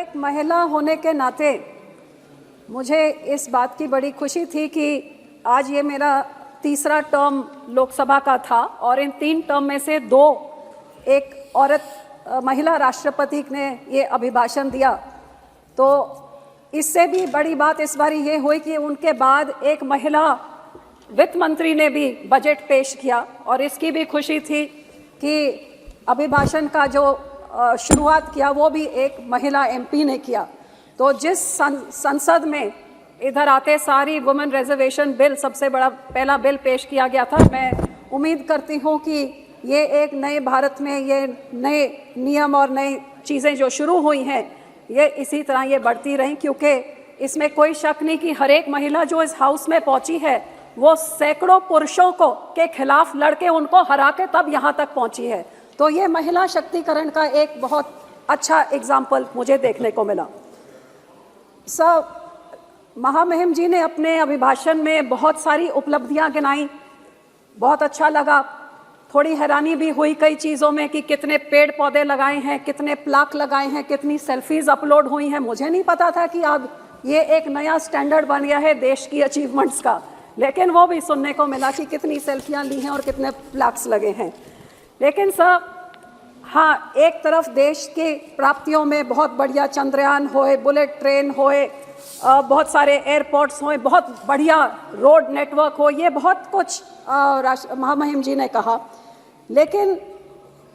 एक महिला होने के नाते मुझे इस बात की बड़ी खुशी थी कि आज ये मेरा तीसरा टर्म लोकसभा का था और इन 3 टर्म में से 2 एक औरत महिला राष्ट्रपति ने ये अभिभाषण दिया। तो इससे भी बड़ी बात इस बार ये हुई कि उनके बाद एक महिला वित्त मंत्री ने भी बजट पेश किया और इसकी भी खुशी थी कि अभिभाषण का जो शुरुआत किया वो भी एक महिला एमपी ने किया। तो जिस संसद में इधर आते सारी वुमेन रिजर्वेशन बिल सबसे बड़ा पहला बिल पेश किया गया था, मैं उम्मीद करती हूँ कि ये एक नए भारत में ये नए नियम और नई चीज़ें जो शुरू हुई हैं ये इसी तरह ये बढ़ती रहें, क्योंकि इसमें कोई शक नहीं कि हर एक महिला जो इस हाउस में पहुंची है वो सैकड़ों पुरुषों को के खिलाफ लड़के उनको हरा के तब यहाँ तक पहुंची है। तो ये महिला शक्तिकरण का एक बहुत अच्छा एग्जाम्पल मुझे देखने को मिला। महामहिम जी ने अपने अभिभाषण में बहुत सारी उपलब्धियां गिनाई, बहुत अच्छा लगा। थोड़ी हैरानी भी हुई कई चीज़ों में कि कितने पेड़ पौधे लगाए हैं, कितने प्लाक लगाए हैं, कितनी सेल्फीज अपलोड हुई हैं। मुझे नहीं पता था कि अब ये एक नया स्टैंडर्ड बन गया है देश की अचीवमेंट्स का, लेकिन वो भी सुनने को मिला कि कितनी सेल्फियां ली हैं और कितने प्लाक्स लगे हैं। लेकिन सर हाँ, एक तरफ देश के प्राप्तियों में बहुत बढ़िया चंद्रयान होए, बुलेट ट्रेन होए, बहुत सारे एयरपोर्ट्स होए, बहुत बढ़िया रोड नेटवर्क हो, ये बहुत कुछ महामहिम जी ने कहा। लेकिन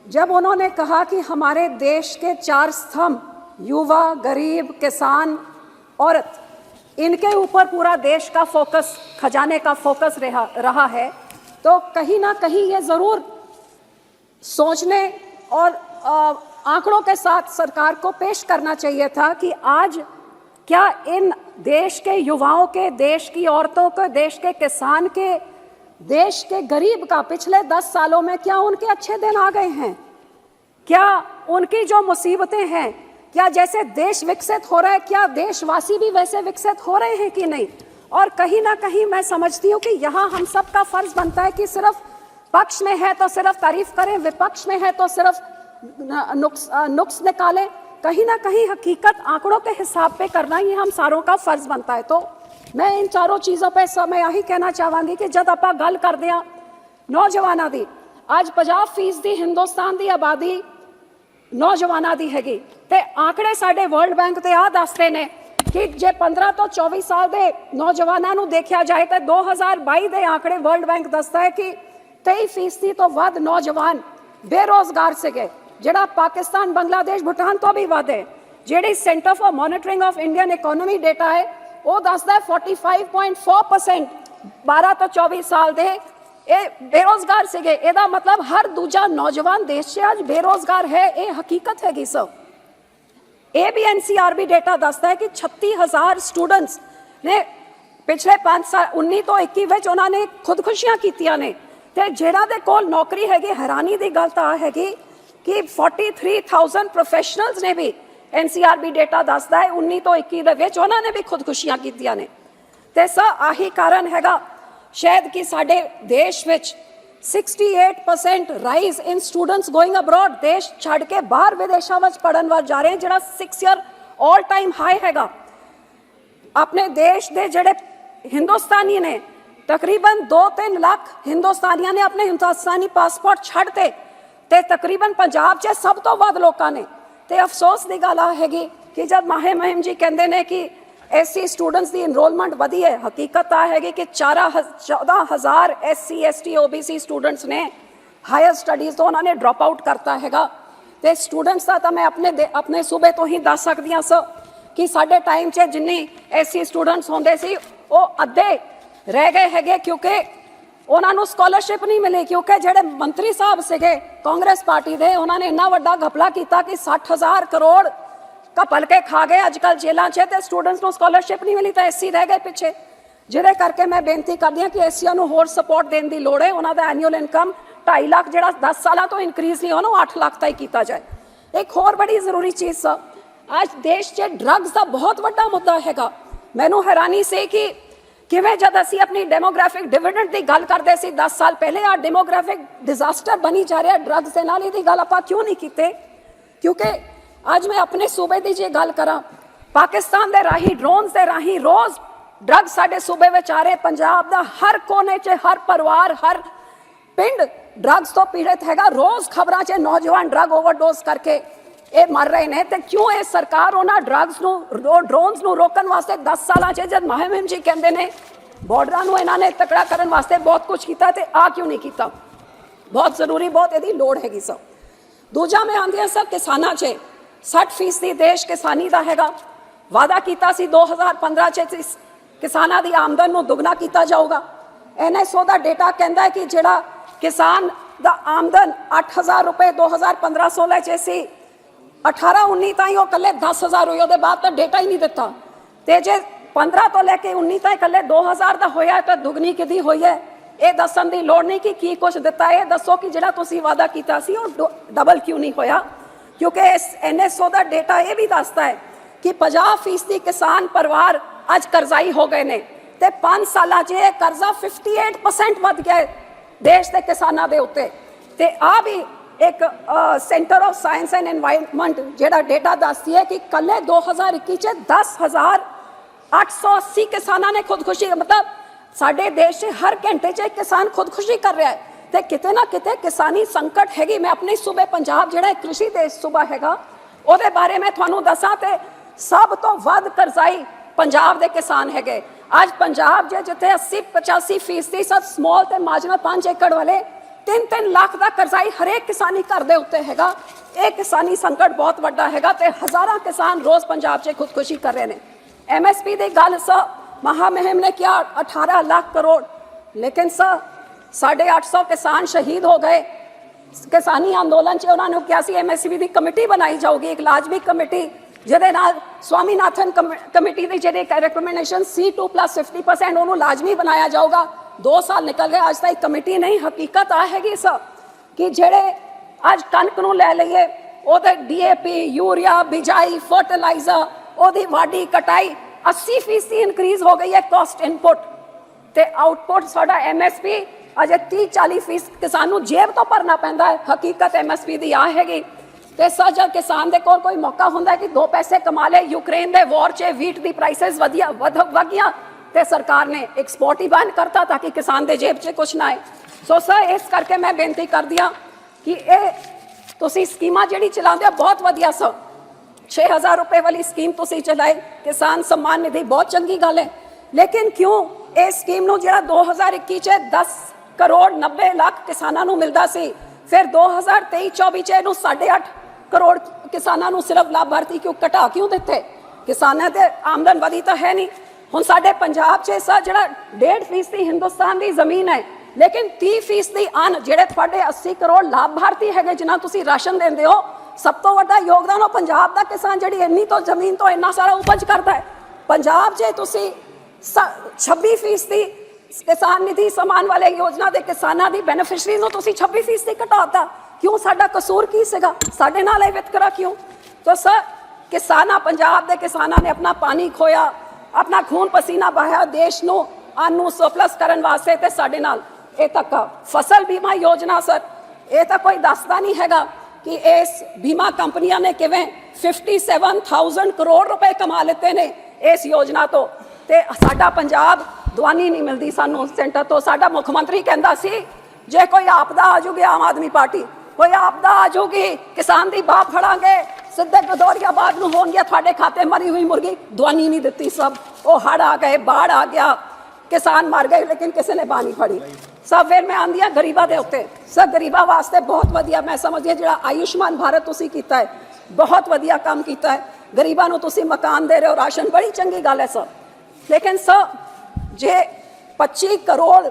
जब उन्होंने कहा कि हमारे देश के 4 स्तंभ युवा, गरीब, किसान, औरत, इनके ऊपर पूरा देश का फोकस, खजाने का फोकस रहा है, तो कहीं ना कहीं ये ज़रूर सोचने और आंकड़ों के साथ सरकार को पेश करना चाहिए था कि आज क्या इन देश के युवाओं के, देश की औरतों के, देश के किसान के, देश के गरीब का पिछले 10 सालों में क्या उनके अच्छे दिन आ गए हैं? क्या उनकी जो मुसीबतें हैं, क्या जैसे देश विकसित हो रहा है, क्या देशवासी भी वैसे विकसित हो रहे हैं कि नहीं? और कहीं ना कहीं मैं समझती हूँ कि यहाँ हम सब का फर्ज बनता है कि सिर्फ पक्ष में है तो सिर्फ तारीफ करें, विपक्ष में है तो सिर्फ नुक्स निकालें। कहीं ना कहीं हकीकत आंकड़ों के हिसाब पे करना ये हम सारों का फर्ज बनता है। तो मैं इन चारों चीज़ों पे मैं यही कहना चाहूँगी कि जब आप गल कर दिया नौजवाना दी, आज 50% हिंदुस्तान की आबादी नौजवाना दी हैगी, ते आंकड़े साडे वर्ल्ड बैंक ते आ दसते ने कि जे 15 तो 24 साल के नौजवानों को देखा जाए तो 2022 के आंकड़े वर्ल्ड बैंक दसता है कि 23% तो वध नौजवान बेरोजगार से गए, जिहड़ा पाकिस्तान, बांग्लादेश, भूटान तो भी वध है। जिहड़ी centre for monitoring of Indian economy data है वो दसदा है 45.4% 12 तो 24 साल दे बेरोजगार से गए। एदा मतलब हर दूजा नौजवान देश से आज बेरोजगार है, ये हकीकत हैगी सर। ये भी NCRB डेटा दसदा है कि 36,000 स्टूडेंट्स ने पिछले 5 साल 19 तो 21 विच उन्होंने खुदकुशियां कीतियां ने, ते जिहड़ा दे कोल नौकरी हैगी, हैरानी दी गल तां हैगी कि 43,000 प्रोफेशनल्स ने भी NCRB डेटा दसदा है 19 तो 21 दे विच उन्होंने भी खुदकुशियां कीतियां ने। ते सर आही कारण हैगा शायद कि साडे देश विच 68% rise in students going abroad, देश छड़ के बाहर विदेशों में पढ़न वाल जा रहे हैं, जिहड़ा 6 ईयर ऑल टाइम हाई हैगा। अपने देश दे जिहड़े हिंदुस्तानी ने तकरीबन 2-3 लाख हिंदुस्तानियों ने अपने हिंदुस्तानी पासपोर्ट छड़ते, ते तकरीबन पंजाब च सब तो वध लोगों ने। ते अफसोस की गल हैगी कि जब महामहिम जी कहते हैं कि SC स्टूडेंट्स की इनरोलमेंट वधी है, हकीकत आ हैगी कि 14,000 SC ST OBC स्टूडेंट्स ने हायर स्टडीज़ तो उन्होंने ड्रॉप आउट करता हैगा। ते स्टूडेंट्स का तो मैं अपने सूबे तो ही दस सकती हाँ सर कि साडे टाइम च जिन्नी SC स्टूडेंट्स होंदे सी वो अद्धे रह गए हैगे, क्योंकि उन्होंने स्कॉलरशिप नहीं मिली, क्योंकि जेडे मंत्री साहब से कांग्रेस पार्टी दे उन्होंने इन्ना वड्डा घपला किया कि 60,000 करोड़ घपल के खा गए अजकल जेलों च, ते स्टूडेंट्स को स्कॉलरशिप नहीं मिली तो SC रह गए पिछे। जिहदे करके मैं बेनती करदी हां कि SCआं नूं होर सपोर्ट देने की लोड़ है। उन्हों का एनुअल इनकम 2.5 लाख जिहड़ा 10 साल तो इनक्रीज नहीं होना 8 लाख तक किया जाए। एक होर बड़ी जरूरी चीज़ सर, आज देश च ड्रग्स का बहुत वड्डा मुद्दा हैगा। मैनूं हैरानी से कि किवें जद असीं अपनी डेमोग्राफिक डिविडेंड की गल करते सी 10 साल पहले, आ डेमोग्राफिक डिजास्टर बनी जा रहा ड्रग्स के नाल, इहदी गल आपां क्यों नहीं कीते? क्योंकि ਅੱਜ मैं अपने सूबे की जे गल करा, पाकिस्तान के राही ड्रोन के राही रोज़ ड्रग साडे सूबे में आ रहे। पंजाब का हर कोने च हर परिवार हर पिंड ड्रग्स तो पीड़ित हैगा। रोज़ खबरां च नौजवान ड्रग ओवरडोज करके ये मर रहे हैं। तो क्यों ये सरकार उन्होंने ड्रग्स ड्रोन्स नूं रोकण वास्ते 10 साल जब मुहिम जी कहते हैं बॉर्डर नूं इन्होंने तकड़ा करने वास्ते बहुत कुछ किया, तो आ क्यों नहीं किया? बहुत जरूरी, बहुत यदी लोड़ हैगी। सब दूजा मैं आंदी सब किसानां च 60% देश किसानी का हैगा। वादा किया सी 2015 च किसानां दी आमदन नूं दुगना किया जाऊगा। NSO का डेटा कहता है कि जिहड़ा किसान दा आमदन 8,000 रुपए 2015-16 च सी, 18-19 ताईं वो कल्ले 10,000 हुई। उसके बाद तो डेटा ही नहीं दिता। तो जे 15 तो लैके 19 ताईं कल्ले 2,000 का होया तो दुगनी किदी हुई है? ये दसन की लोड़ नहीं कि की कुछ दिता है। दसो कि जिहड़ा तुसीं वादा किया सी वो डबल क्यों नहीं होया? क्योंकि इस NSO का डेटा ये भी दसदा है कि 50% किसान परिवार अज करजाई हो गए ने। ते 5 साल च कर्जा 58% बढ़ गया है देश के किसानों के उत्ते। ते आ भी एक centre of science and environment जेड़ा डेटा दसदी है कि कल 2021 च 10,880 किसानों ने खुदकुशी, मतलब साडे देश से हर घंटे च एक किसान खुदकुशी कर रहा है। तो किते ना किते किसानी संकट हैगी। मैं अपने सूबे पंजाब जेड़ा कृषि देश सूबा हैगा ਉਹਦੇ बारे में थानू दसा तो सब तो वध करजाई पंजाब के किसान है। आज पंजाब जिथे 80-85% सब स्मॉल ते मार्जिनल 5 एकड़ वाले 3-3 लाख का करजाई हरेक किसानी घर के उत्ते हैगा। ये किसानी संकट बहुत बड़ा हैगा ते हज़ारां किसान रोज़ पंजाब च खुदकुशी कर रहे हैं। MSP की गल महामहिम ने किया 18 लाख करोड़, लेकिन 850 किसान शहीद हो गए। किसानी अंदोलन च उन्होंने कहा सी MSP की कमेटी बनाई जाऊगी, एक लाजमी कमेटी जिहदे नाल स्वामीनाथन कमेटी की जी रिकमेंडेशन C2+50% उन्होंने लाजमी बनाया जाऊगा। 2 साल निकल गए, आज तक कमेटी नहीं। हकीकत आ हैगी कि जेड़े अज कणक नूं लै लईए ओहदे DAP यूरिया बिजाई फर्टिलाइजर ओहदी वाढी कटाई 80% इंक्रीज हो गई है कॉस्ट इनपुट ते आउटपुट साडा MSP अजे 30-40% किसान नूं जेब तो भरना पैंदा है। हकीकत MSP की आ हैगी। तो जब किसान के कोई मौका होंदा कि 2 पैसे कमा ले, यूक्रेन के वॉर च वीट की प्राइसेस वध गईयां तो सरकार ने एक्सपोर्ट ही बैन करता ताकि किसान के जेब च कुछ ना आए। सो सर इस करके मैं बेनती कर दिया कि ये तुसीं स्कीमां जिहड़ी चलाउंदे हो बहुत वधिया 6,000 रुपए वाली स्कीम तुसीं चलाई, किसान सम्मान निधि बहुत चंगी गल है। लेकिन क्यों इस स्कीम नूं जिहड़ा 2021 च 10 करोड़ 90 लाख किसानां नूं मिलदा सी, फिर 2023-24 च इहनूं 8.5 करोड़ किसानों को सिर्फ लाभार्थी क्यों घटा क्यों दिते? किसानों के आमदन वधी तो है नहीं। हुण साडे पंजाब च जिहड़ा 1.5% हिंदुस्तान की जमीन है, लेकिन 30% अन जिहड़े तुहाडे 80 करोड़ लाभार्थी है जिन्हां तुसीं राशन देंदे हो, सब तो वड्डा योगदान वो पंजाब का किसान जिहड़ी इन्नी तो जमीन तो इन्ना सारा उपज करता है। पंजाब च तुसीं 26% किसान निधि सम्मान वाले योजना के किसानों की बेनीफिशरीज नूं तुसीं 26% घटाता। क्यों? साडा कसूर की सीगा? साडे नाल वितकरा क्यों? तो सर किसाना पंजाब के किसानों ने अपना पानी खोया, अपना खून पसीना बहाया देश नूं अन्न नूं सरप्लस करन वास्ते, ते साडे नाल ये तक फसल बीमा योजना सर ये तो कोई दसदा नहीं हैगा कि इस बीमा कंपनियां ने किवें 57,000 करोड़ रुपए कमा लेते ने इस योजना तो। ते साडा पंजाब दवानी नहीं मिलती सानू सेंटर तो। साडा मुख्यमंत्री कहंदा सी जे कोई आपदा आ जूगी आम आदमी पार्टी, कोई आपदा आ जूगी किसान की बाह फड़ांगे, सीधे गदौरियाबाद नूं होणगे तुहाडे खाते मरी हुई मुर्गी। दवानी नहीं दिती, सब वो हड़ आ गए, बाढ़ आ गया, किसान मर गए, लेकिन किसी ने बाह नहीं फड़ी। सब फिर मैं आंदी गरीबों के उत्ते। सर गरीबों वास्ते बहुत वधिया मैं समझदी हां जिहड़ा आयुष्मान भारत तुसीं कीता है, बहुत वधिया काम कीता है। गरीबों नूं तुसीं मकान दे रहे हो, राशन, बड़ी चंगी गल है सर। लेकिन सर जे 25 करोड़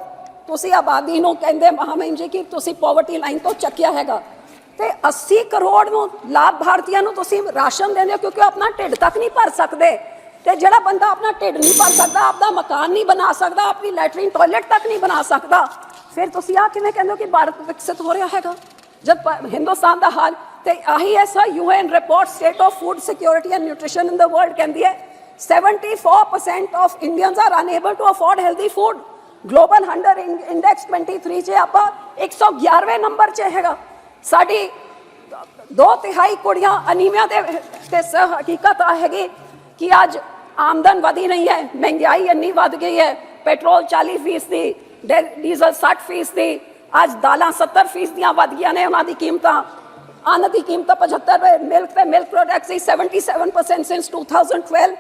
तुसीं आबादी नूं कहंदे महामहिम जी कि तुसीं पॉवर्टी लाइन तो चक्किया हैगा, ते 80 करोड़ नूं लाभार्थियों नूं तुसीं राशन देंदे हो क्योंकि अपना ढिड तक नहीं भर सकते। ते जिहड़ा बंदा अपना ढिड नहीं भर सकता, अपना मकान नहीं बना सकता, अपनी लैटरीन टॉयलेट तक नहीं बना सकता, फिर तुसीं आ किवें कहंदे हो कि भारत विकसित हो रहा हैगा जब हिंदुस्तान का हाल ते आही है। Sir UN report state of food security and nutrition in the world कहती है 74% of Indians are unable to afford healthy food. Global hunger index 23 च आप 111वें नंबर च हैगा। साडी 2/3 कुड़ियां अनीमिया ते सह हकीकत है कि आज आमदन वधी नहीं है, महंगाई इन्नी वध गई है, पेट्रोल 40%, डीजल 60%, आज दालां 70% वध गई ने उन्हां दी कीमतां, अन्न की कीमत 75, मिल्क प्रोडक्ट्स 77% सिंस 2012।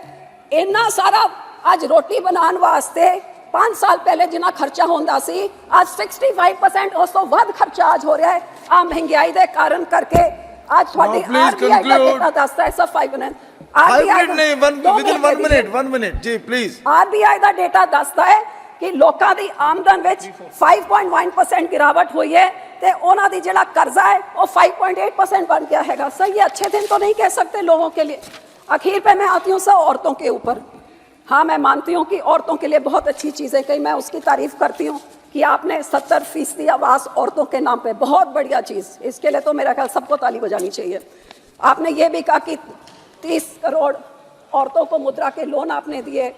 इन्ना सारा आज रोटी बनाने वास्ते 5 साल पहले जिन्ना खर्चा होंदा सी, आज 65% उस तो वध खर्चा आज हो रहा है आ महंगाई दे कारण करके। आज थोड़ी आरबीआई का डेटा दसदा है सब 5 मिनट नहीं, 1 मिनट जी प्लीज। आरबीआई का डेटा दसदा है कि लोगों की आमदन विच 5.1% गिरावट हुई है ते उन्हां दी जिहड़ा कर्जा है वो 5.8% बन गया है। सर ये अच्छे दिन तो नहीं कह सकते लोगों के लिए। आखिर पे मैं आती हूँ सर औरतों के ऊपर। हाँ, मैं मानती हूँ कि औरतों के लिए बहुत अच्छी चीज़ें कही, मैं उसकी तारीफ करती हूँ कि आपने 70% आवास औरतों के नाम पे, बहुत बढ़िया चीज़, इसके लिए तो मेरा ख्याल सबको ताली बजानी चाहिए। आपने ये भी कहा कि 30 करोड़ औरतों को मुद्रा के लोन आपने दिए,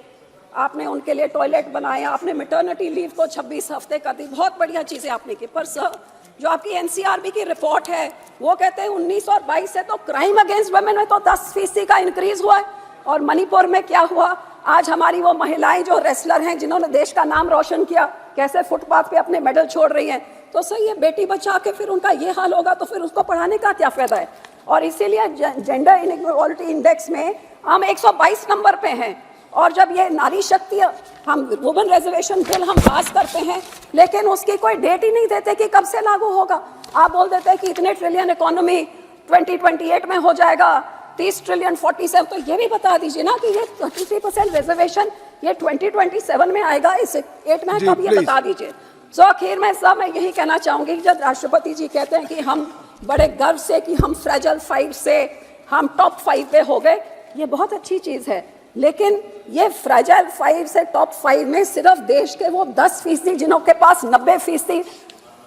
आपने उनके लिए टॉयलेट बनाए, आपने मैटरनिटी लीव को 26 हफ्ते कर दी, बहुत बढ़िया चीज़ें आपने की। पर सर जो आपकी एनसीआरबी की रिपोर्ट है वो कहते हैं 19 और 22 से तो क्राइम अगेंस्ट वुमेन में तो 10% का इंक्रीज हुआ है। और मणिपुर में क्या हुआ, आज हमारी वो महिलाएं जो रेसलर हैं जिन्होंने देश का नाम रोशन किया, कैसे फुटपाथ पे अपने मेडल छोड़ रही हैं। तो सर ये बेटी बचा के फिर उनका ये हाल होगा तो फिर उसको पढ़ाने का क्या फायदा है। और इसीलिए जेंडर इनइक्वालिटी इंडेक्स में हम 122 नंबर पे हैं। और जब ये नारी शक्ति हम वुमेन रिजर्वेशन बिल हम पास करते हैं लेकिन उसकी कोई डेट ही नहीं देते कि कब से लागू होगा। आप बोल देते हैं कि इतने ट्रिलियन इकोनॉमी 2028 में हो जाएगा, 30 ट्रिलियन 47, तो ये भी बता दीजिए ना कि ये 33% रिजर्वेशन ये 2027 में आएगा, इस 8 में कब ये बता दीजिए। सो आखिर में सब मैं यही कहना चाहूँगी, जब राष्ट्रपति जी कहते हैं कि हम बड़े गर्व से कि हम फ्रेजल 5 से हम टॉप 5 पे हो गए, ये बहुत अच्छी चीज़ है। लेकिन ये फ्रेजाइल 5 से टॉप 5 में सिर्फ देश के वो 10% जिन्हों के पास 90%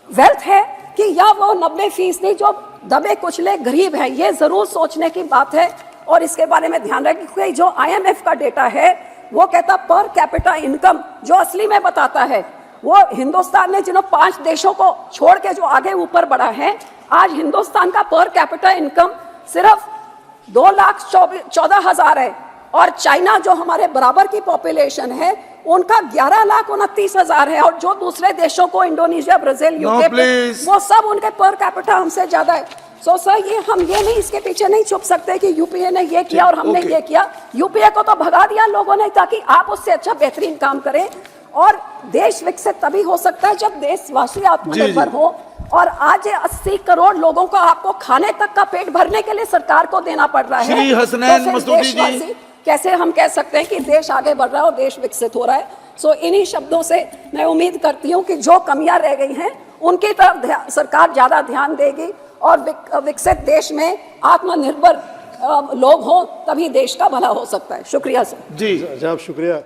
वेल्थ है कि या वो 90% जो दबे कुचले गरीब हैं, ये जरूर सोचने की बात है। और इसके बारे में ध्यान रखें कि जो IMF का डेटा है वो कहता पर कैपिटा इनकम जो असली में बताता है वो हिंदुस्तान ने जिन्हों 5 देशों को छोड़ के जो आगे ऊपर बढ़ा है, आज हिंदुस्तान का पर कैपिटा इनकम सिर्फ 2,14,000 है। और चाइना जो हमारे बराबर की पॉपुलेशन है उनका 11,29,000 है। और जो दूसरे देशों को इंडोनेशिया, ब्राजील, यूके वो सब उनके पर कैपिटा हमसे ज्यादा है। सो सर ये हम ये नहीं, इसके पीछे नहीं छुप सकते कि यूपीए ने ये किया और हमने ये किया। यूपीए को तो भगा दिया लोगों ने ताकि आप उससे अच्छा बेहतरीन काम करें। और देश विकसित तभी हो सकता है जब देशवासी आत्मनिर्भर हो। और आज 80 करोड़ लोगों को आपको खाने तक का पेट भरने के लिए सरकार को देना पड़ रहा है। श्री हसनैन मसूदी जी, कैसे हम कह सकते हैं कि देश आगे बढ़ रहा है और देश विकसित हो रहा है। सो इन्हीं शब्दों से मैं उम्मीद करती हूं कि जो कमियां रह गई हैं उनकी तरफ सरकार ज्यादा ध्यान देगी और विकसित देश में आत्मनिर्भर लोग हों तभी देश का भला हो सकता है। शुक्रिया सर। जी साहब, शुक्रिया।